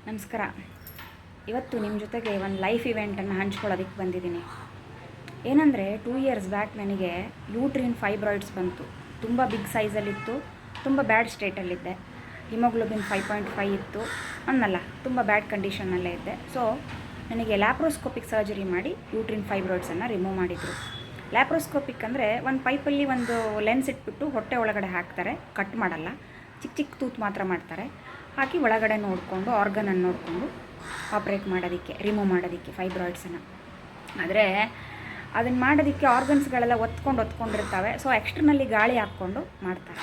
ನಮಸ್ಕಾರ. ಇವತ್ತು ನಿಮ್ಮ ಜೊತೆಗೆ ಒಂದು ಲೈಫ್ ಇವೆಂಟನ್ನು ಹಂಚ್ಕೊಳ್ಳೋದಕ್ಕೆ ಬಂದಿದ್ದೀನಿ. ಏನಂದರೆ 2 ಇಯರ್ಸ್ ಬ್ಯಾಕ್ ನನಗೆ ಯೂಟ್ರಿನ್ ಫೈಬ್ರಾಯ್ಡ್ಸ್ ಬಂತು. ತುಂಬ ಬಿಗ್ ಸೈಜಲ್ಲಿತ್ತು, ತುಂಬ ಬ್ಯಾಡ್ ಸ್ಟೇಟಲ್ಲಿದ್ದೆ. ಹಿಮೋಗ್ಲೋಬಿನ್ 5.5 ಇತ್ತು ಅನ್ನಲ್ಲ, ತುಂಬ ಬ್ಯಾಡ್ ಕಂಡೀಷನ್ನಲ್ಲೇ ಇದ್ದೆ. ಸೊ ನನಗೆ ಲ್ಯಾಪ್ರೋಸ್ಕೋಪಿಕ್ ಸರ್ಜರಿ ಮಾಡಿ ಯೂಟ್ರಿನ್ ಫೈಬ್ರಾಯ್ಡ್ಸನ್ನು ರಿಮೂವ್ ಮಾಡಿದರು. ಲ್ಯಾಪ್ರೋಸ್ಕೋಪಿಕ್ ಅಂದರೆ ಒಂದು ಪೈಪಲ್ಲಿ ಒಂದು ಲೆನ್ಸ್ ಇಟ್ಬಿಟ್ಟು ಹೊಟ್ಟೆ ಒಳಗಡೆ ಹಾಕ್ತಾರೆ, ಕಟ್ ಮಾಡಲ್ಲ, ಚಿಕ್ಕ ಚಿಕ್ಕ ತೂತು ಮಾತ್ರ ಮಾಡ್ತಾರೆ, ಹಾಕಿ ಒಳಗಡೆ ನೋಡಿಕೊಂಡು ಆರ್ಗನನ್ನು ನೋಡಿಕೊಂಡು ಆಪ್ರೇಟ್ ಮಾಡೋದಕ್ಕೆ, ರಿಮೂವ್ ಮಾಡೋದಕ್ಕೆ ಫೈಬ್ರಾಯ್ಡ್ಸನ್ನು. ಆದರೆ ಅದನ್ನು ಮಾಡೋದಕ್ಕೆ ಆರ್ಗನ್ಸ್ಗಳೆಲ್ಲ ಒತ್ಕೊಂಡಿರ್ತಾವೆ. ಸೊ ಎಕ್ಸ್ಟ್ರನಲ್ಲಿ ಗಾಳಿ ಹಾಕ್ಕೊಂಡು ಮಾಡ್ತಾರೆ.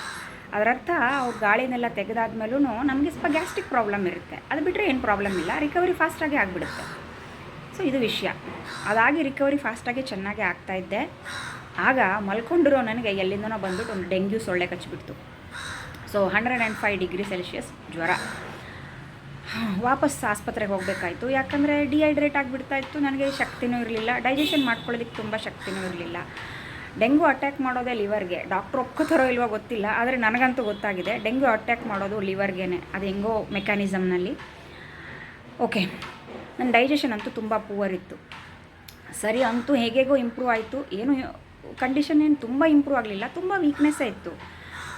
ಅದರರ್ಥ ಅವ್ರು ಗಾಳಿನೆಲ್ಲ ತೆಗೆದಾದ್ಮೇಲೂ ನಮಗೆ ಸ್ವಲ್ಪ ಗ್ಯಾಸ್ಟ್ರಿಕ್ ಪ್ರಾಬ್ಲಮ್ ಇರುತ್ತೆ. ಅದು ಬಿಟ್ಟರೆ ಏನು ಪ್ರಾಬ್ಲಮ್ ಇಲ್ಲ, ರಿಕವರಿ ಫಾಸ್ಟಾಗಿ ಆಗಿಬಿಡುತ್ತೆ. ಸೊ ಇದು ವಿಷಯ. ಅದಾಗಿ ರಿಕವರಿ ಫಾಸ್ಟಾಗಿ ಚೆನ್ನಾಗಿ ಆಗ್ತಾಯಿದ್ದೆ. ಆಗ ಮಲ್ಕೊಂಡಿರೋ ನನಗೆ ಎಲ್ಲಿಂದನೋ ಬಂದ್ಬಿಟ್ಟು ಒಂದು ಡೆಂಗ್ಯೂ ಸೊಳ್ಳೆ ಕಚ್ಚಿಬಿಡ್ತು. ಸೊ 105 ಡಿಗ್ರಿ ಸೆಲ್ಸಿಯಸ್ ಜ್ವರ. ವಾಪಸ್ ಆಸ್ಪತ್ರೆಗೆ ಹೋಗಬೇಕಾಯ್ತು. ಯಾಕಂದರೆ ಡಿಹೈಡ್ರೇಟ್ ಆಗಿಬಿಡ್ತಾ ಇತ್ತು, ನನಗೆ ಶಕ್ತಿನೂ ಇರಲಿಲ್ಲ, ಡೈಜೆಷನ್ ಮಾಡ್ಕೊಳ್ಳೋದಕ್ಕೆ ತುಂಬ ಶಕ್ತಿನೂ ಇರಲಿಲ್ಲ. ಡೆಂಗ್ಯೂ ಅಟ್ಯಾಕ್ ಮಾಡೋದೇ ಲಿವರ್ಗೆ. ಡಾಕ್ಟ್ರ್ ಒಪ್ಕೋತಾರೋ ಇಲ್ವೋ ಗೊತ್ತಿಲ್ಲ, ಆದರೆ ನನಗಂತೂ ಗೊತ್ತಾಗಿದೆ ಡೆಂಗ್ಯೂ ಅಟ್ಯಾಕ್ ಮಾಡೋದು ಲಿವರ್ಗೇ. ಅದು ಹೆಂಗೋ ಮೆಕ್ಯಾನಿಸಮ್ನಲ್ಲಿ. ಓಕೆ, ನನ್ನ ಡೈಜೆಷನ್ ಅಂತೂ ತುಂಬ ಪೂವರ್ ಇತ್ತು. ಸರಿ, ಅಂತೂ ಹೇಗೇಗೋ ಇಂಪ್ರೂವ್ ಆಯಿತು. ಏನು ಕಂಡೀಷನ್ ಏನು ತುಂಬ ಇಂಪ್ರೂವ್ ಆಗಲಿಲ್ಲ, ತುಂಬ ವೀಕ್ನೆಸ್ಸೇ ಇತ್ತು.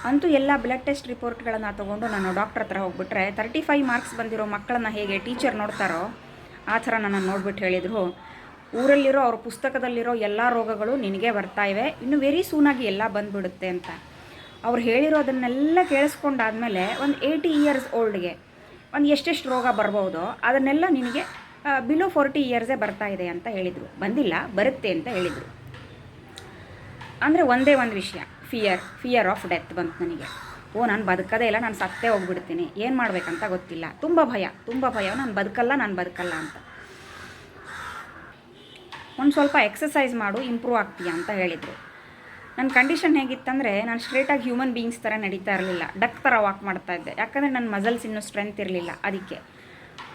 ಅಂತೂ ಎಲ್ಲ ಬ್ಲಡ್ ಟೆಸ್ಟ್ ರಿಪೋರ್ಟ್ಗಳನ್ನು ತೊಗೊಂಡು ನಾನು ಡಾಕ್ಟ್ರ್ ಹತ್ರ ಹೋಗ್ಬಿಟ್ರೆ 35 ಮಾರ್ಕ್ಸ್ ಬಂದಿರೋ ಮಕ್ಕಳನ್ನ ಹೇಗೆ ಟೀಚರ್ ನೋಡ್ತಾರೋ ಆ ಥರ ನನ್ನನ್ನು ನೋಡ್ಬಿಟ್ಟು ಹೇಳಿದರು, ಊರಲ್ಲಿರೋ ಅವ್ರ ಪುಸ್ತಕದಲ್ಲಿರೋ ಎಲ್ಲ ರೋಗಗಳು ನಿನಗೆ ಬರ್ತಾಯಿವೆ, ಇನ್ನು ವೆರಿ ಸೂನಾಗಿ ಎಲ್ಲ ಬಂದುಬಿಡುತ್ತೆ ಅಂತ. ಅವ್ರು ಹೇಳಿರೋದನ್ನೆಲ್ಲ ಕೇಳಿಸ್ಕೊಂಡಾದಮೇಲೆ ಒಂದು 80 ಇಯರ್ಸ್ ಓಲ್ಡ್ಗೆ ಒಂದು ಎಷ್ಟೆಷ್ಟು ರೋಗ ಬರ್ಬೋದೋ ಅದನ್ನೆಲ್ಲ ನಿನಗೆ ಬಿಲೋ 40 ಇಯರ್ಸೇ ಬರ್ತಾಯಿದೆ ಅಂತ ಹೇಳಿದರು. ಬಂದಿಲ್ಲ, ಬರುತ್ತೆ ಅಂತ ಹೇಳಿದರು. ಅಂದರೆ ಒಂದೇ ಒಂದು ವಿಷಯ, ಫಿಯರ್ ಆಫ್ ಡೆತ್ ಬಂತು ನನಗೆ. ನಾನು ಬದುಕದೇ ಇಲ್ಲ, ನಾನು ಸತ್ತೇ ಹೋಗ್ಬಿಡ್ತೀನಿ, ಏನು ಮಾಡಬೇಕಂತ ಗೊತ್ತಿಲ್ಲ, ತುಂಬ ಭಯ, ನಾನು ಬದುಕಲ್ಲ ಅಂತ. ಒಂದು ಸ್ವಲ್ಪ ಎಕ್ಸಸೈಸ್ ಮಾಡು, ಇಂಪ್ರೂವ್ ಆಗ್ತೀಯಾ ಅಂತ ಹೇಳಿದರು. ನನ್ನ ಕಂಡೀಷನ್ ಹೇಗಿತ್ತಂದರೆ, ನಾನು ಸ್ಟ್ರೇಟಾಗಿ ಹ್ಯೂಮನ್ ಬೀಯಿಂಗ್ಸ್ ಥರ ನಡೀತಾ ಇರಲಿಲ್ಲ, ಡಕ್ ಥರ ವಾಕ್ ಮಾಡ್ತಾಯಿದ್ದೆ. ಯಾಕಂದರೆ ನನ್ನ ಮಸಲ್ಸ್ ಇನ್ನೂ ಸ್ಟ್ರೆಂತ್ ಇರಲಿಲ್ಲ ಅದಕ್ಕೆ.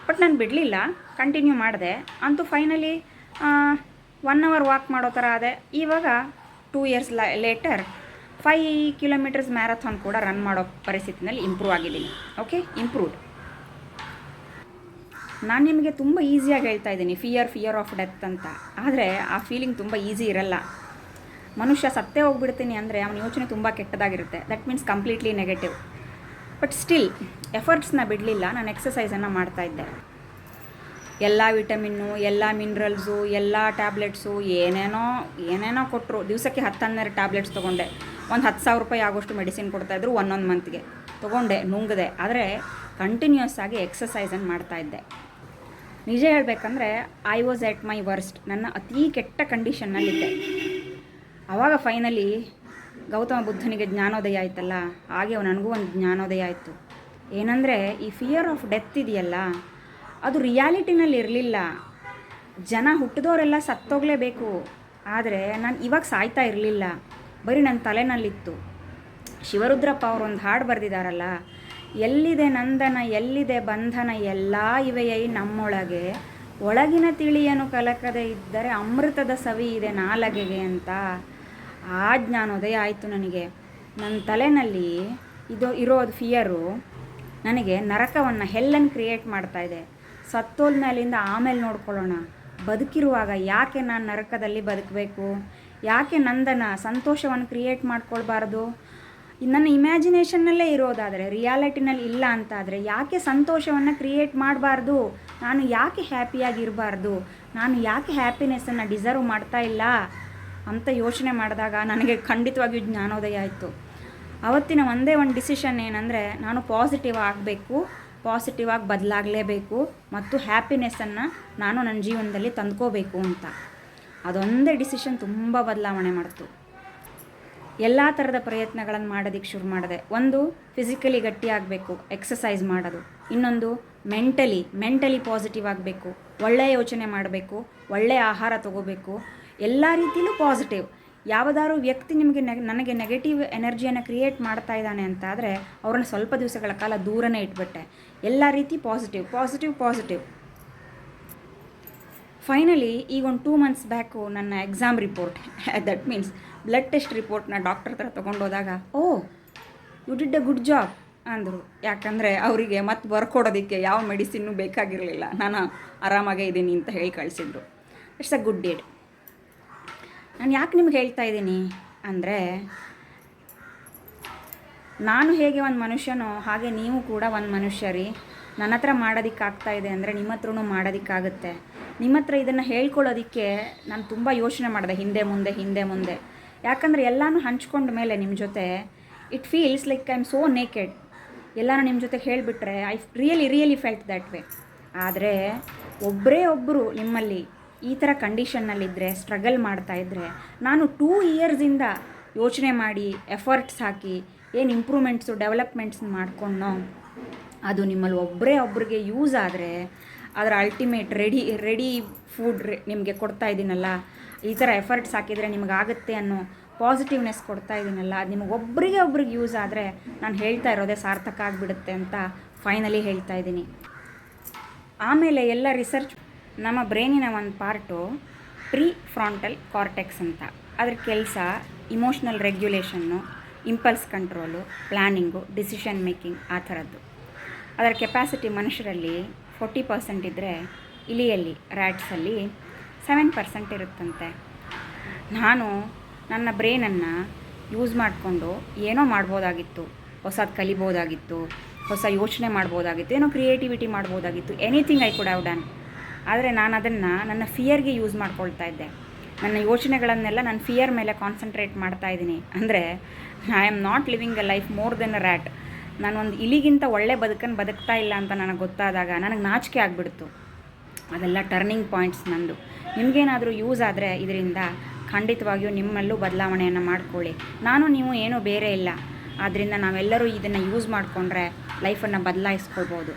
ಬಟ್ ನಾನು ಬಿಡಲಿಲ್ಲ, ಕಂಟಿನ್ಯೂ ಮಾಡಿದೆ. ಅಂತೂ ಫೈನಲಿ 1 ಅವರ್ ವಾಕ್ ಮಾಡೋ ಥರ ಆದೆ. ಇವಾಗ 2 ಇಯರ್ಸ್ ಲೇಟರ್ 5 ಕಿಲೋಮೀಟರ್ಸ್ ಮ್ಯಾರಥಾನ್ ಕೂಡ ರನ್ ಮಾಡೋ ಪರಿಸ್ಥಿತಿನಲ್ಲಿ ಇಂಪ್ರೂವ್ ಆಗಿದ್ದೀನಿ. Okay, improved. ನಾನು ನಿಮಗೆ ತುಂಬ ಈಸಿಯಾಗಿ ಹೇಳ್ತಾ ಇದ್ದೀನಿ ಫಿಯರ್ ಆಫ್ ಡೆತ್ ಅಂತ. ಆದರೆ ಆ ಫೀಲಿಂಗ್ ತುಂಬ ಈಸಿ ಇರಲ್ಲ. ಮನುಷ್ಯ ಸತ್ತೇ ಹೋಗ್ಬಿಡ್ತೀನಿ ಅಂದರೆ ಅವನ ಯೋಚನೆ ತುಂಬ ಕೆಟ್ಟದಾಗಿರುತ್ತೆ. That means completely negative. But still ಎಫರ್ಟ್ಸ್ನ ಬಿಡಲಿಲ್ಲ, ನಾನು ಎಕ್ಸಸೈಸನ್ನು ಮಾಡ್ತಾಯಿದ್ದೆ. ಎಲ್ಲ ವಿಟಮಿನ್ನು, ಎಲ್ಲ ಮಿನರಲ್ಸು, ಎಲ್ಲ ಟ್ಯಾಬ್ಲೆಟ್ಸು ಏನೇನೋ ಕೊಟ್ಟರು. ದಿವಸಕ್ಕೆ 10-12 ಟ್ಯಾಬ್ಲೆಟ್ಸ್ ತೊಗೊಂಡೆ. ಒಂದು 10,000 ರೂಪಾಯಿ ಆಗೋಷ್ಟು ಮೆಡಿಸಿನ್ ಕೊಡ್ತಾಯಿದ್ರು 1 ಮಂತ್ಗೆ. ತೊಗೊಂಡೆ, ನುಂಗಿದೆ. ಆದರೆ ಕಂಟಿನ್ಯೂಸ್ ಆಗಿ ಎಕ್ಸಸೈಸನ್ನು ಮಾಡ್ತಾಯಿದ್ದೆ. ನಿಜ ಹೇಳಬೇಕಂದ್ರೆ I was at my worst. ನನ್ನ ಅತೀ ಕೆಟ್ಟ ಕಂಡೀಷನ್ನಲ್ಲಿದ್ದೆ. ಆವಾಗ ಫೈನಲಿ ಗೌತಮ ಬುದ್ಧನಿಗೆ ಜ್ಞಾನೋದಯ ಆಯ್ತಲ್ಲ, ಹಾಗೆ ನನಗೂ ಒಂದು ಜ್ಞಾನೋದಯ ಆಯಿತು. ಏನಂದರೆ ಈ ಫಿಯರ್ ಆಫ್ ಡೆತ್ ಇದೆಯಲ್ಲ, ಅದು ರಿಯಾಲಿಟಿನಲ್ಲಿ ಇರಲಿಲ್ಲ. ಜನ ಹುಟ್ಟಿದವರೆಲ್ಲ ಸತ್ತೋಗಲೇಬೇಕು, ಆದರೆ ನಾನು ಇವಾಗ ಸಾಯ್ತಾ ಇರಲಿಲ್ಲ, ಬರೀ ನನ್ನ ತಲೆನಲ್ಲಿತ್ತು. ಶಿವರುದ್ರಪ್ಪ ಅವರು ಒಂದು ಹಾಡು ಬರೆದಿದ್ದಾರಲ್ಲ, ಎಲ್ಲಿದೆ ನಂದನ ಎಲ್ಲಿದೆ ಬಂಧನ ಎಲ್ಲ ಇವೆಯೈ ನಮ್ಮೊಳಗೆ, ಒಳಗಿನ ತಿಳಿಯನು ಕಲಕದೆ ಇದ್ದರೆ ಅಮೃತದ ಸವಿ ಇದೆ ನಾಲಗೆಗೆ ಅಂತ. ಆ ಜ್ಞಾನೋದಯ ಆಯಿತು ನನಗೆ. ನನ್ನ ತಲೆಯಲ್ಲಿ ಇರೋದು ಫಿಯರು ನನಗೆ ನರಕವನ್ನು, ಹೆಲ್ಲನ್ನು ಕ್ರಿಯೇಟ್ ಮಾಡ್ತಾಯಿದೆ. ಸತ್ತೋದ ಮೇಲಿಂದ ಆಮೇಲೆ ನೋಡ್ಕೊಳ್ಳೋಣ, ಬದುಕಿರುವಾಗ ಯಾಕೆ ನಾನು ನರಕದಲ್ಲಿ ಬದುಕಬೇಕು, ಯಾಕೆ ನಂದನ ಸಂತೋಷವನ್ನು ಕ್ರಿಯೇಟ್ ಮಾಡ್ಕೊಳ್ಬಾರ್ದು. ನನ್ನ ಇಮ್ಯಾಜಿನೇಷನ್ನಲ್ಲೇ ಇರೋದಾದರೆ, ರಿಯಾಲಿಟಿನಲ್ಲಿ ಇಲ್ಲ ಅಂತಾದರೆ ಯಾಕೆ ಸಂತೋಷವನ್ನು ಕ್ರಿಯೇಟ್ ಮಾಡಬಾರ್ದು, ನಾನು ಯಾಕೆ ಹ್ಯಾಪಿಯಾಗಿರಬಾರ್ದು, ನಾನು ಯಾಕೆ ಹ್ಯಾಪಿನೆಸ್ಸನ್ನು ಡಿಸರ್ವ್ ಮಾಡ್ತಾ ಇಲ್ಲ ಅಂತ ಯೋಚನೆ ಮಾಡಿದಾಗ ನನಗೆ ಖಂಡಿತವಾಗಿಯೂ ಜ್ಞಾನೋದಯ ಆಯಿತು. ಆವತ್ತಿನ ಒಂದೇ ಒಂದು ಡಿಸಿಷನ್ ಏನಂದರೆ, ನಾನು ಪಾಸಿಟಿವ್ ಆಗಬೇಕು, ಪಾಸಿಟಿವ್ ಆಗಿ ಬದಲಾಗಲೇಬೇಕು ಮತ್ತು ಹ್ಯಾಪಿನೆಸ್ಸನ್ನು ನಾನು ನನ್ನ ಜೀವನದಲ್ಲಿ ತಂದ್ಕೋಬೇಕು ಅಂತ. ಅದೊಂದೇ ಡಿಸಿಷನ್ ತುಂಬ ಬದಲಾವಣೆ ಮಾಡ್ತು. ಎಲ್ಲ ಥರದ ಪ್ರಯತ್ನಗಳನ್ನು ಮಾಡೋದಕ್ಕೆ ಶುರು ಮಾಡಿದೆ. ಒಂದು, ಫಿಸಿಕಲಿ ಗಟ್ಟಿಯಾಗಬೇಕು, ಎಕ್ಸಸೈಸ್ ಮಾಡೋದು. ಇನ್ನೊಂದು, ಮೆಂಟಲಿ ಪಾಸಿಟಿವ್ ಆಗಬೇಕು, ಒಳ್ಳೆಯ ಯೋಚನೆ ಮಾಡಬೇಕು, ಒಳ್ಳೆಯ ಆಹಾರ ತೊಗೋಬೇಕು, ಎಲ್ಲ ರೀತಿಯಲ್ಲೂ ಪಾಸಿಟಿವ್. ಯಾವುದಾದ್ರು ವ್ಯಕ್ತಿ ನನಗೆ ನೆಗೆಟಿವ್ ಎನರ್ಜಿಯನ್ನು ಕ್ರಿಯೇಟ್ ಮಾಡ್ತಾ ಇದ್ದಾನೆ ಅಂತ ಆದರೆ ಅವ್ರನ್ನ ಸ್ವಲ್ಪ ದಿವಸಗಳ ಕಾಲ ದೂರನೇ ಇಟ್ಬಿಟ್ಟೆ. ಎಲ್ಲ ರೀತಿ ಪಾಸಿಟಿವ್. ಫೈನಲಿ ಈಗ ಒಂದು 2 ಮಂತ್ಸ್ ಬ್ಯಾಕು ನನ್ನ exam report, that means blood test ರಿಪೋರ್ಟ್ನ ಡಾಕ್ಟರ್ ಹತ್ರ ತೊಗೊಂಡೋದಾಗ, you did a good job, ಅಂದರು. ಯಾಕಂದರೆ ಅವರಿಗೆ ಮತ್ತೆ ಬರ್ಕೊಡೋದಕ್ಕೆ ಯಾವ ಮೆಡಿಸಿನ್ನು ಬೇಕಾಗಿರಲಿಲ್ಲ, ನಾನು ಆರಾಮಾಗೇ ಇದ್ದೀನಿ ಅಂತ ಹೇಳಿ ಕಳಿಸಿದ್ರು. It's a good dead. ನಾನು ಯಾಕೆ ನಿಮ್ಗೆ ಹೇಳ್ತಾ ಇದ್ದೀನಿ ಅಂದರೆ, ನಾನು ಹೇಗೆ ಒಂದು ಮನುಷ್ಯನೋ ಹಾಗೆ ನೀವು ಕೂಡ ಒಂದು ಮನುಷ್ಯ ರೀ. ನನ್ನ ಹತ್ರ ಮಾಡೋದಕ್ಕಾಗ್ತಾಯಿದೆ ಅಂದರೆ ನಿಮ್ಮ ಹತ್ರನೂ ಮಾಡೋದಕ್ಕಾಗುತ್ತೆ. ನಿಮ್ಮ ಹತ್ರ ಇದನ್ನು ಹೇಳ್ಕೊಳ್ಳೋದಕ್ಕೆ ನಾನು ತುಂಬ ಯೋಚನೆ ಮಾಡಿದೆ, ಹಿಂದೆ ಮುಂದೆ. ಯಾಕಂದರೆ ಎಲ್ಲನೂ ಹಂಚ್ಕೊಂಡ ಮೇಲೆ ನಿಮ್ಮ ಜೊತೆ it feels like I am so naked. ಎಲ್ಲನೂ ನಿಮ್ಮ ಜೊತೆ ಹೇಳಿಬಿಟ್ರೆ I really felt that way. ಆದರೆ ಒಬ್ಬರು ನಿಮ್ಮಲ್ಲಿ ಈ ಥರ ಕಂಡೀಷನ್ನಲ್ಲಿದ್ದರೆ, ಸ್ಟ್ರಗಲ್ ಮಾಡ್ತಾಯಿದ್ರೆ, ನಾನು 2 ಇಯರ್ಸಿಂದ ಯೋಚನೆ ಮಾಡಿ ಎಫರ್ಟ್ಸ್ ಹಾಕಿ ಏನು ಇಂಪ್ರೂವ್ಮೆಂಟ್ಸು ಡೆವಲಪ್ಮೆಂಟ್ಸ್ ಮಾಡಿಕೊಂಡು ಅದು ನಿಮ್ಮಲ್ಲಿ ಒಬ್ಬರಿಗೆ ಯೂಸ್ ಆದರೆ ಅದರ ಅಲ್ಟಿಮೇಟ್ ರೆಡಿ ಫುಡ್ ನಿಮಗೆ ಕೊಡ್ತಾ ಇದ್ದೀನಲ್ಲ, ಈ ಥರ ಎಫರ್ಟ್ಸ್ ಹಾಕಿದರೆ ನಿಮಗಾಗುತ್ತೆ ಅನ್ನೋ ಪಾಸಿಟಿವ್ನೆಸ್ ಕೊಡ್ತಾ ಇದ್ದೀನಲ್ಲ, ಅದು ನಿಮಗೆ ಒಬ್ರಿಗೆ ಯೂಸ್ ಆದರೆ ನಾನು ಹೇಳ್ತಾ ಇರೋದೇ ಸಾರ್ಥಕ ಆಗಿಬಿಡುತ್ತೆ ಅಂತ ಫೈನಲಿ ಹೇಳ್ತಾ ಇದ್ದೀನಿ. ಆಮೇಲೆ ಎಲ್ಲ ರಿಸರ್ಚ್, ನಮ್ಮ ಬ್ರೈನಿನ ಒಂದು ಪಾರ್ಟು ಪ್ರೀ ಫ್ರಾಂಟಲ್ ಕಾರ್ಟೆಕ್ಸ್ ಅಂತ. ಅದ್ರ ಕೆಲಸ emotional regulation, impulse control, planning, decision making, ಆ ಥರದ್ದು. ಅದರ ಕೆಪಾಸಿಟಿ ಮನುಷ್ಯರಲ್ಲಿ 40% ಇದ್ದರೆ ಇಲಿಯಲ್ಲಿ, ರ್ಯಾಟ್ಸಲ್ಲಿ 7% ಇರುತ್ತಂತೆ. ನಾನು ನನ್ನ ಬ್ರೈನನ್ನು ಯೂಸ್ ಮಾಡಿಕೊಂಡು ಏನೋ ಮಾಡ್ಬೋದಾಗಿತ್ತು, ಹೊಸದು ಕಲಿಬೋದಾಗಿತ್ತು, ಹೊಸ ಯೋಚನೆ ಮಾಡ್ಬೋದಾಗಿತ್ತು, ಏನೋ ಕ್ರಿಯೇಟಿವಿಟಿ ಮಾಡ್ಬೋದಾಗಿತ್ತು, anything I could have done. ಆದರೆ ನಾನು ಅದನ್ನು ನನ್ನ ಫಿಯರ್ಗೆ ಯೂಸ್ ಮಾಡ್ಕೊಳ್ತಾ ಇದ್ದೆ. ನನ್ನ ಯೋಚನೆಗಳನ್ನೆಲ್ಲ ನನ್ನ ಫಿಯರ್ ಮೇಲೆ ಕಾನ್ಸಂಟ್ರೇಟ್ ಮಾಡ್ತಾ ಇದ್ದೀನಿ. ಅಂದರೆ I am not living a life more than a rat. ನಾನೊಂದು ಇಲಿಗಿಂತ ಒಳ್ಳೆ ಬದುಕ್ತಾ ಇಲ್ಲ ಅಂತ ನನಗೆ ಗೊತ್ತಾದಾಗ ನನಗೆ ನಾಚಿಕೆ ಆಗಿಬಿಡ್ತು. ಅದೆಲ್ಲ ಟರ್ನಿಂಗ್ ಪಾಯಿಂಟ್ಸ್ ನಂದು. ನಿಮಗೇನಾದರೂ ಯೂಸ್ ಆದರೆ ಇದರಿಂದ ಖಂಡಿತವಾಗಿಯೂ ನಿಮ್ಮಲ್ಲೂ ಬದಲಾವಣೆಯನ್ನು ಮಾಡ್ಕೊಳ್ಳಿ. ನೀವು ಏನೂ ಬೇರೆ ಇಲ್ಲ. ಆದ್ದರಿಂದ ನಾವೆಲ್ಲರೂ ಇದನ್ನು ಯೂಸ್ ಮಾಡಿಕೊಂಡ್ರೆ ಲೈಫನ್ನು ಬದಲಾಯಿಸ್ಕೊಳ್ಬೋದು.